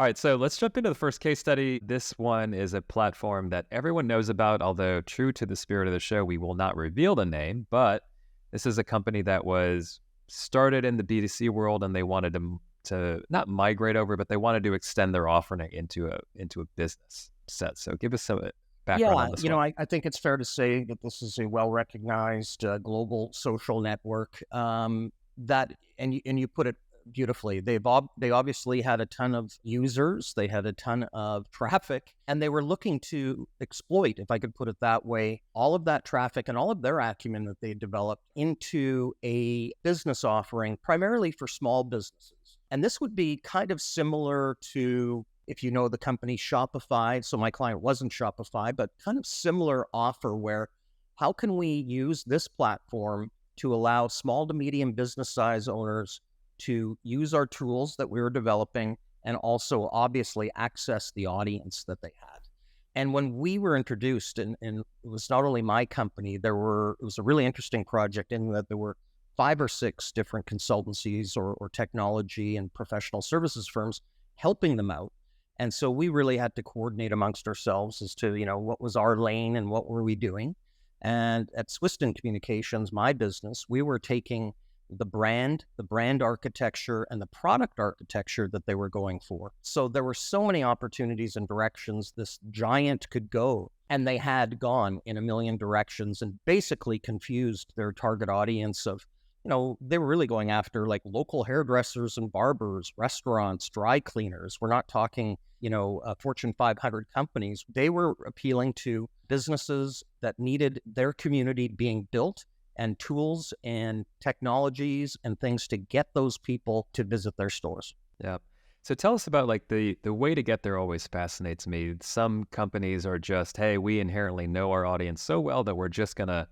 All right, so let's jump into the first case study. This one is a platform that everyone knows about, although true to the spirit of the show, we will not reveal the name, but this is a company that was started in the B2C world and they wanted to not migrate over, but they wanted to extend their offering into a business set. So give us some background Yeah, on this one. I think it's fair to say that this is a well-recognized global social network that, and you put it beautifully. They obviously had a ton of users, they had a ton of traffic, and they were looking to exploit, if I could put it that way, all of that traffic and all of their acumen that they developed into a business offering, primarily for small businesses. And this would be kind of similar to, if you know the company Shopify. So my client wasn't Shopify, but kind of similar offer where how can we use this platform to allow small to medium business size owners to use our tools that we were developing and also obviously access the audience that they had. And when we were introduced, and it was not only my company, it was a really interesting project in that there were 5 or 6 different consultancies or technology and professional services firms helping them out. And so we really had to coordinate amongst ourselves as to, what was our lane and what were we doing. And at Swystun Communications, my business, we were taking the brand architecture, and the product architecture that they were going for. So there were so many opportunities and directions this giant could go, and they had gone in a million directions and basically confused their target audience of, they were really going after like local hairdressers and barbers, restaurants, dry cleaners. We're not talking, Fortune 500 companies. They were appealing to businesses that needed their community being built and tools and technologies and things to get those people to visit their stores. Yeah. So tell us about like the way to get there always fascinates me. Some companies are just, hey, we inherently know our audience so well that we're just going to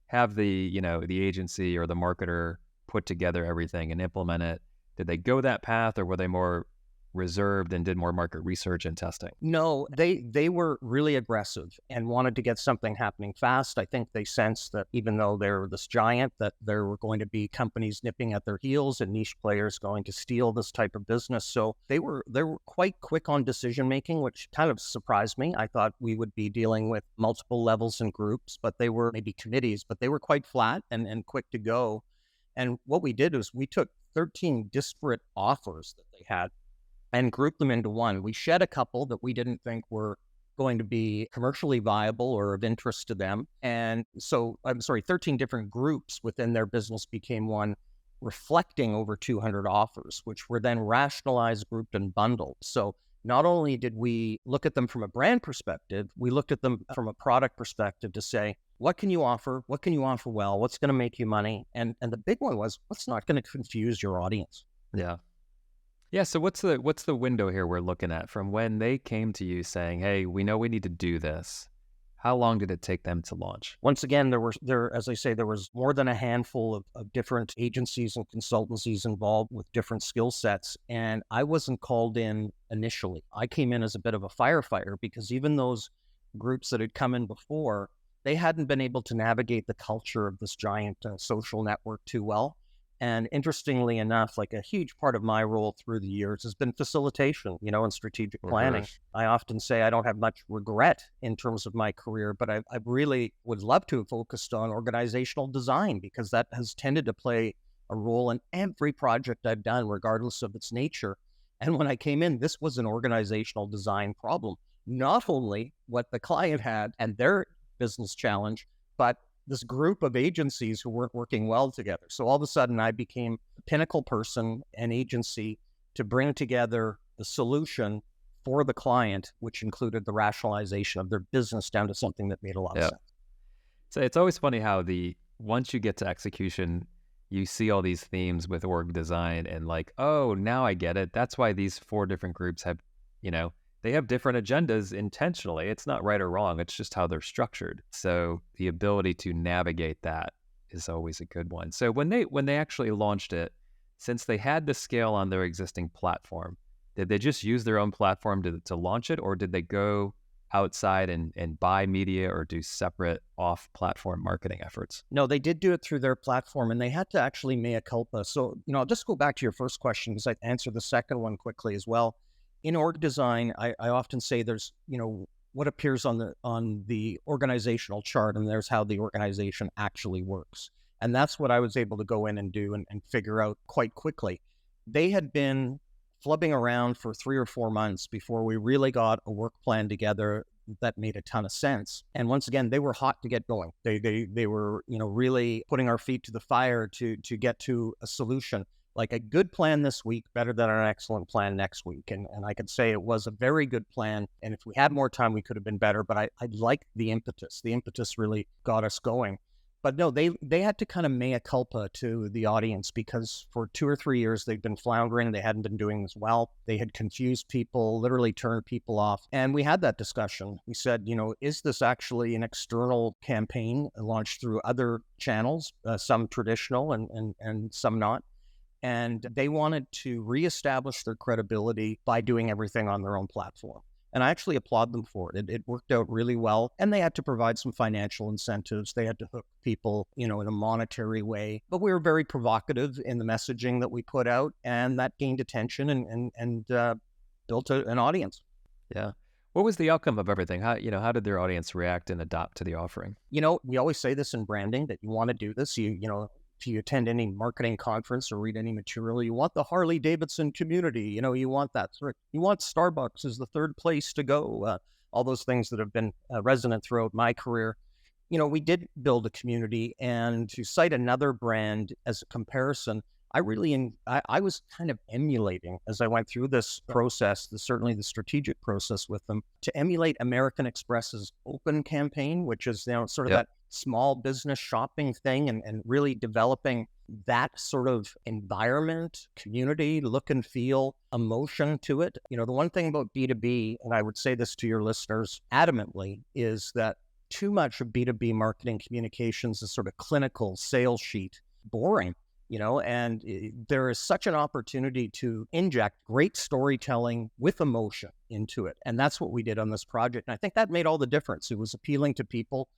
have the agency or the marketer put together everything and implement it. Did they go that path, or were they more reserved and did more market research and testing? No, they were really aggressive and wanted to get something happening fast. I think they sensed that even though they're this giant, that there were going to be companies nipping at their heels and niche players going to steal this type of business. So they were quite quick on decision making, which kind of surprised me. I thought we would be dealing with multiple levels and groups, but they were maybe committees, but they were quite flat and quick to go. And what we did was we took 13 disparate offers that they had and grouped them into one. We shed a couple that we didn't think were going to be commercially viable or of interest to them. And so, 13 different groups within their business became one, reflecting over 200 offers, which were then rationalized, grouped, and bundled. So not only did we look at them from a brand perspective, we looked at them from a product perspective to say, what can you offer? What can you offer well? What's going to make you money? And the big one was, what's not going to confuse your audience? Yeah. Yeah, so what's the window here we're looking at from when they came to you saying, "Hey, we know we need to do this." How long did it take them to launch? Once again, as I say, there was more than a handful of different agencies and consultancies involved with different skill sets. And I wasn't called in initially. I came in as a bit of a firefighter because even those groups that had come in before, they hadn't been able to navigate the culture of this giant social network too well. And interestingly enough, like a huge part of my role through the years has been facilitation, and strategic planning. I often say I don't have much regret in terms of my career, but I really would love to have focused on organizational design because that has tended to play a role in every project I've done, regardless of its nature. And when I came in, this was an organizational design problem. Not only what the client had and their business challenge, but this group of agencies who weren't working well together. So all of a sudden I became the pinnacle person and agency to bring together the solution for the client, which included the rationalization of their business down to something that made a lot of sense. So it's always funny how once you get to execution, you see all these themes with org design and like, oh, now I get it. That's why these 4 different groups have, they have different agendas intentionally. It's not right or wrong. It's just how they're structured. So the ability to navigate that is always a good one. So when they actually launched it, since they had the scale on their existing platform, did they just use their own platform to launch it, or did they go outside and buy media or do separate off-platform marketing efforts? No, they did do it through their platform, and they had to actually mea culpa. So, I'll just go back to your first question because I answered the second one quickly as well. in org design, I often say there's, what appears on the organizational chart, and there's how the organization actually works. And that's what I was able to go in and do and figure out quite quickly. They had been flubbing around for 3 or 4 months before we really got a work plan together that made a ton of sense. And once again, they were hot to get going. They were, really putting our feet to the fire to get to a solution. Like a good plan this week, better than an excellent plan next week. And I could say it was a very good plan. And if we had more time, we could have been better. But I liked the impetus. The impetus really got us going. But no, they had to kind of mea culpa to the audience, because for 2 or 3 years, they'd been floundering. They hadn't been doing as well. They had confused people, literally turned people off. And we had that discussion. We said, is this actually an external campaign launched through other channels, some traditional and some not? And they wanted to reestablish their credibility by doing everything on their own platform. And I actually applaud them for it. It worked out really well. And they had to provide some financial incentives. They had to hook people, in a monetary way. But we were very provocative in the messaging that we put out, and that gained attention and built an audience. Yeah. What was the outcome of everything? How did their audience react and adopt to the offering? We always say this in branding, that you want to do this. If you attend any marketing conference or read any material, you want the Harley Davidson community. You want that. You want Starbucks as the third place to go. All those things that have been resonant throughout my career. We did build a community, and to cite another brand as a comparison, I was kind of emulating, as I went through this process, certainly the strategic process with them, to emulate American Express's Open campaign, which is sort of that small business shopping thing, and really developing that sort of environment, community, look and feel, emotion to it. The one thing about B2B, and I would say this to your listeners adamantly, is that too much of B2B marketing communications is sort of clinical sales sheet, boring. And there is such an opportunity to inject great storytelling with emotion into it. And that's what we did on this project. And I think that made all the difference. It was appealing to people,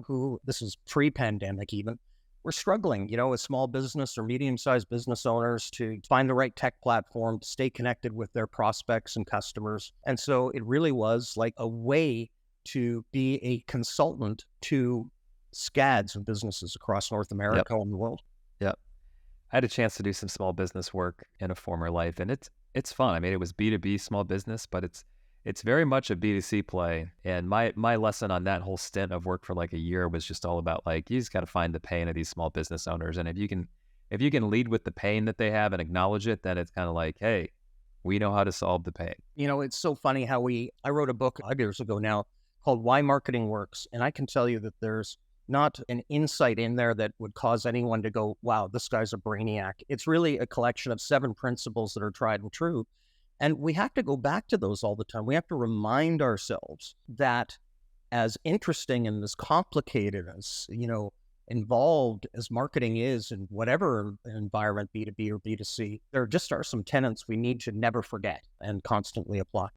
who, this is pre-pandemic even, were struggling, as small business or medium-sized business owners, to find the right tech platform, to stay connected with their prospects and customers. And so it really was like a way to be a consultant to scads of businesses across North America and the world. Yep. I had a chance to do some small business work in a former life, and it's fun. I mean, it was B2B small business, but it's very much a B2C play. And my lesson on that whole stint of work for like a year was just all about, like, you just got to find the pain of these small business owners. And if you can lead with the pain that they have and acknowledge it, then it's kind of like, hey, we know how to solve the pain. It's so funny how I wrote a book 5 years ago now called Why Marketing Works. And I can tell you that there's not an insight in there that would cause anyone to go, wow, this guy's a brainiac. It's really a collection of 7 principles that are tried and true. And we have to go back to those all the time. We have to remind ourselves that, as interesting and as complicated as, involved as marketing is in whatever environment, B2B or B2C, there just are some tenets we need to never forget and constantly apply.